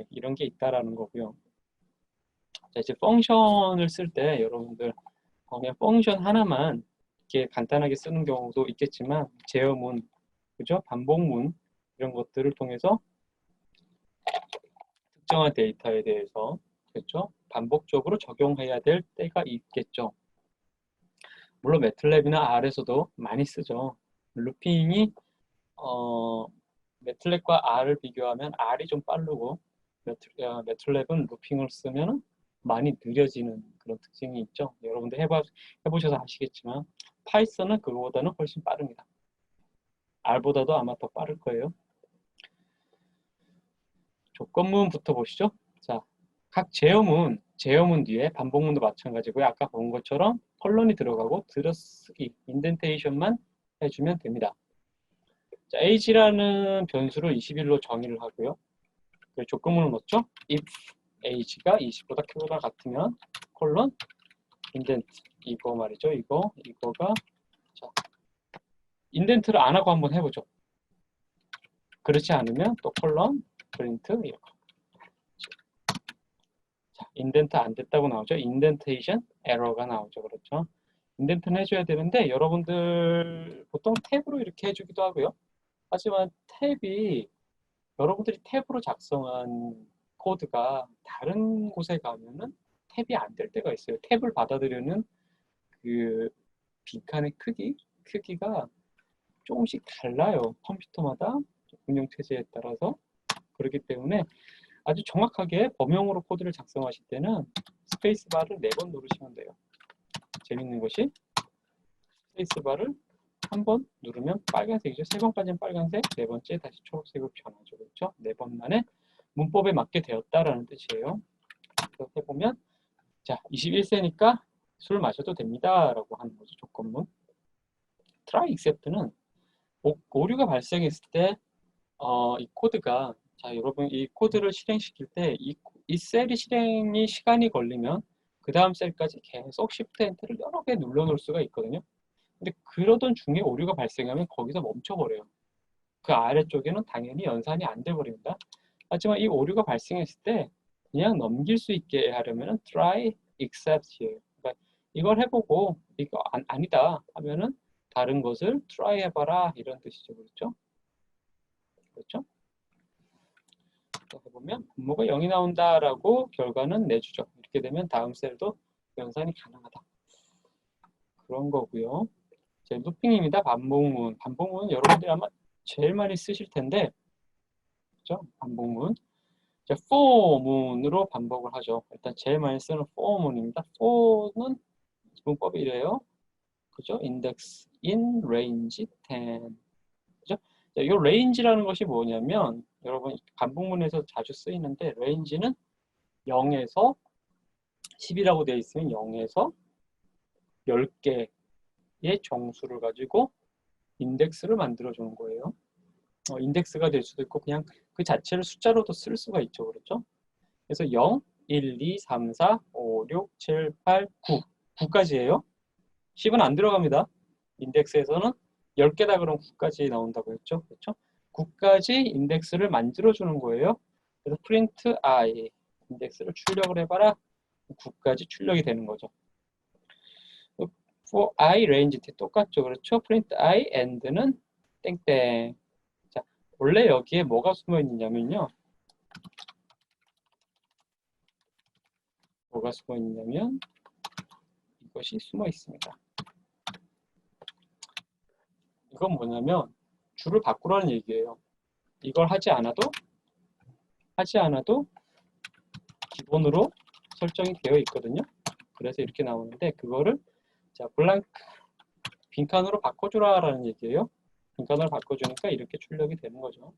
이런 게 있다라는 거고요. 자, 이제 펑션을 쓸 때 여러분들 그냥 펑션 하나만 이렇게 간단하게 쓰는 경우도 있겠지만 제어문, 그죠? 반복문 이런 것들을 통해서 특정한 데이터에 대해서 그렇죠? 반복적으로 적용해야 될 때가 있겠죠. 물론 매틀랩이나 R에서도 많이 쓰죠. 루핑이 매틀랩과 R을 비교하면 R이 좀 빠르고 매틀랩은 루핑을 쓰면 많이 느려지는 그런 특징이 있죠. 여러분들 해보셔서 아시겠지만 파이썬은 그거보다는 훨씬 빠릅니다. R보다도 아마 더 빠를 거예요. 조건문부터 보시죠. 자, 각 제어문 뒤에 반복문도 마찬가지고요. 아까 본 것처럼 컬런이 들어가고 들어쓰기, 인덴테이션만 해주면 됩니다. 자, age라는 변수를 21로 정의를 하고요. 조건문을 넣었죠. if age가 20보다 크거나 같으면 콜론 인덴트 이거 말이죠. 이거가 자, 인덴트를 안 하고 한번 해보죠. 그렇지 않으면 또 콜론 프린트 이렇게. 자, 인덴트 안 됐다고 나오죠. 인덴테이션 에러가 나오죠. 그렇죠. 인덴트는 해줘야 되는데 여러분들 보통 탭으로 이렇게 해주기도 하고요. 하지만 여러분들이 탭으로 작성한 코드가 다른 곳에 가면은 탭이 안 될 때가 있어요. 탭을 받아들이는 그 빈칸의 크기가 조금씩 달라요. 컴퓨터마다 운영체제에 따라서. 그렇기 때문에 아주 정확하게 범용으로 코드를 작성하실 때는 스페이스바를 4번 누르시면 돼요. 재밌는 것이 스페이스바를 한 번 누르면 빨간색이죠. 3번까지는 빨간색, 4번째 다시 초록색으로 변하죠. 그렇죠? 4번 만에 문법에 맞게 되었다라는 뜻이에요. 그래서 해보면 자, 21세니까 술 마셔도 됩니다. 라고 하는 거죠. 조건문. try except는 오류가 발생했을 때 이 코드가 자, 여러분 이 코드를 실행시킬 때 이 셀이 실행이 시간이 걸리면 그 다음 셀까지 계속 Shift Enter를 여러 개 눌러 놓을 수가 있거든요. 근데 그러던 중에 오류가 발생하면 거기서 멈춰버려요. 그 아래쪽에는 당연히 연산이 안 돼 버립니다. 하지만 이 오류가 발생했을 때 그냥 넘길 수 있게 하려면 try except이에요. 그러니까 이걸 해보고 이거 아니다 하면은 다른 것을 try 해봐라 이런 뜻이죠. 그렇죠? 그렇죠? 해보면 분모가 0이 나온다라고 결과는 내주죠. 이렇게 되면 다음 셀도 연산이 가능하다. 그런 거고요. 제 루핑입니다. 반복문. 반복문은 여러분들이 아마 제일 많이 쓰실 텐데, 그죠? 반복문. 자, for문으로 반복을 하죠. 일단 제일 많이 쓰는 for문입니다. for는 문법이 이래요. 그죠? index in range 10. 그죠? 자, 이 range라는 것이 뭐냐면 여러분 반복문에서 자주 쓰이는데 range는 0에서 10이라고 되어 있으면 0에서 10개의 정수를 가지고 인덱스를 만들어 주는 거예요. 인덱스가 될 수도 있고 그냥 그 자체를 숫자로도 쓸 수가 있죠. 그렇죠? 그래서 0, 1, 2, 3, 4, 5, 6, 7, 8, 9. 9까지예요. 10은 안 들어갑니다. 인덱스에서는 10개다 그러면 9까지 나온다고 했죠. 그렇죠? 9까지 인덱스를 만들어 주는 거예요. 그래서 print i 인덱스를 출력을 해봐라. 9까지 출력이 되는 거죠. for i range 똑같죠. 그렇죠? print i and는 땡땡. 자, 원래 여기에 뭐가 숨어 있느냐면요. 뭐가 숨어 있냐면 이것이 숨어 있습니다. 이건 뭐냐면 줄을 바꾸라는 얘기예요. 이걸 하지 않아도 기본으로 설정이 되어 있거든요. 그래서 이렇게 나오는데 그거를 자 블랑크 빈칸으로 바꿔주라라는 얘기예요. 빈칸으로 바꿔주니까 이렇게 출력이 되는 거죠.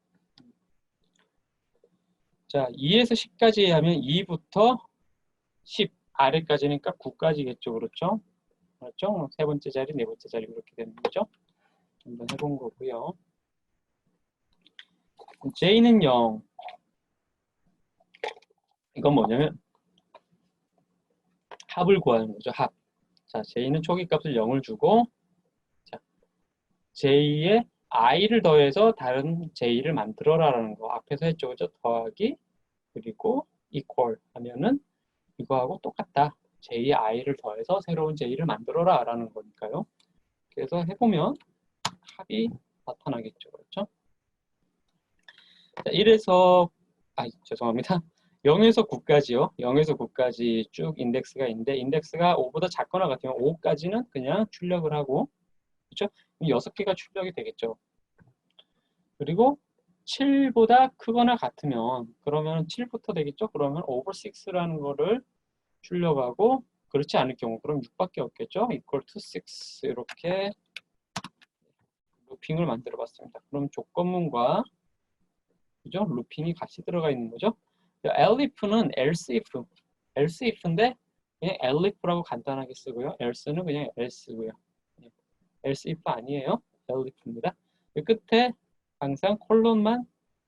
자 2에서 10까지 하면 2부터 10 아래까지니까 9까지겠죠. 그렇죠? 그렇죠? 세 번째 자리, 네 번째 자리 이렇게 되는 거죠. 한번 해본 거고요. J는 0. 이건 뭐냐면 합을 구하는 거죠. 합. 자, J는 초기 값을 0을 주고 자, J에 i를 더해서 다른 J를 만들어라라는 거. 앞에서 했죠. 그죠? 더하기 그리고 equal 하면은 이거하고 똑같다. J에 i를 더해서 새로운 J를 만들어라 라는 거니까요. 그래서 해보면 합이 나타나겠죠. 그렇죠? 자, 1에서 죄송합니다. 0에서 9까지요. 0에서 9까지 쭉 인덱스가 있는데 인덱스가 5보다 작거나 같으면 5까지는 그냥 출력을 하고 그렇죠? 6개가 출력이 되겠죠. 그리고 7보다 크거나 같으면 그러면 7부터 되겠죠. 그러면 over 6라는 거를 출력하고 그렇지 않을 경우 그럼 6밖에 없겠죠. equal to 6 이렇게 루핑을 만들어 봤습니다. 그럼 조건문과 그죠? 루핑이 같이 들어가 있는 거죠. elif는 else if인데 그냥 elif라고 간단하게 쓰고요. else는 그냥 else고요. else if 아니에요. elif입니다. 끝에 항상 콜론만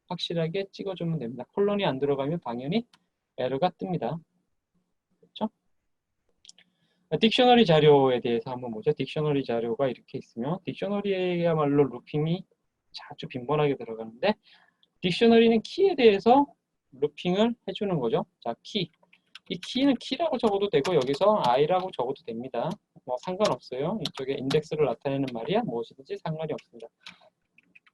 확실하게 찍어주면 됩니다. 콜론이 안 들어가면 당연히 에러가 뜹니다. 그렇죠? 딕셔너리 자료에 대해서 한번 보죠. 딕셔너리 자료가 이렇게 있으면 딕셔너리야말로 루핑이 자주 빈번하게 들어가는데 딕셔너리는 키에 대해서 루핑을 해주는 거죠. 자, 키. 이 키는 키라고 적어도 되고 여기서 i라고 적어도 됩니다. 뭐 상관없어요. 이쪽에 인덱스를 나타내는 말이야 무엇이든지 상관이 없습니다.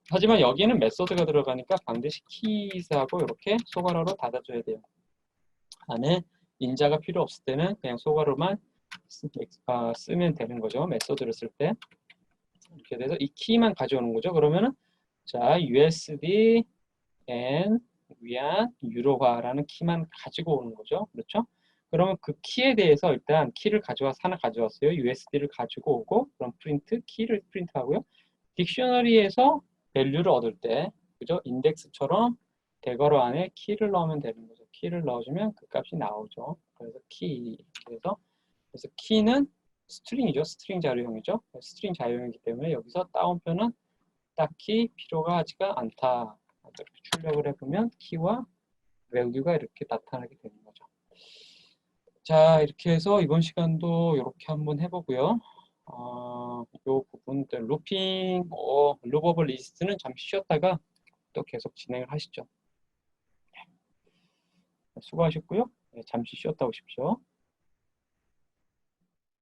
하지만 여기는 메소드가 들어가니까 반드시 키스하고 이렇게 소괄호로 닫아줘야 돼요. 안에 인자가 필요 없을 때는 그냥 소괄호만 쓰면 되는 거죠. 메소드를 쓸 때. 이렇게 돼서 이 키만 가져오는 거죠. 그러면은 자 USD and 위안 유로화라는 키만 가지고 오는 거죠. 그렇죠? 그러면 그 키에 대해서 일단 키를 하나 가져왔어요. USD를 가지고 오고 그럼 프린트 키를 프린트하고요. 딕셔너리에서 밸류를 얻을 때 그죠? 인덱스처럼 대괄호 안에 키를 넣으면 되는 거죠. 키를 넣어주면 그 값이 나오죠. 그래서 그래서 키는 스트링이죠. 스트링 자료형이죠. 스트링 자료형이기 때문에 여기서 다운표는 딱히 필요가 하지가 않다. 이렇게 출력을 해보면 키와 밸류가 이렇게 나타나게 되는 거죠. 자, 이렇게 해서 이번 시간도 이렇게 한번 해보고요. 이 부분들 루핑, 루버블 리스트는 잠시 쉬었다가 또 계속 진행을 하시죠. 수고하셨고요. 네, 잠시 쉬었다 오십시오.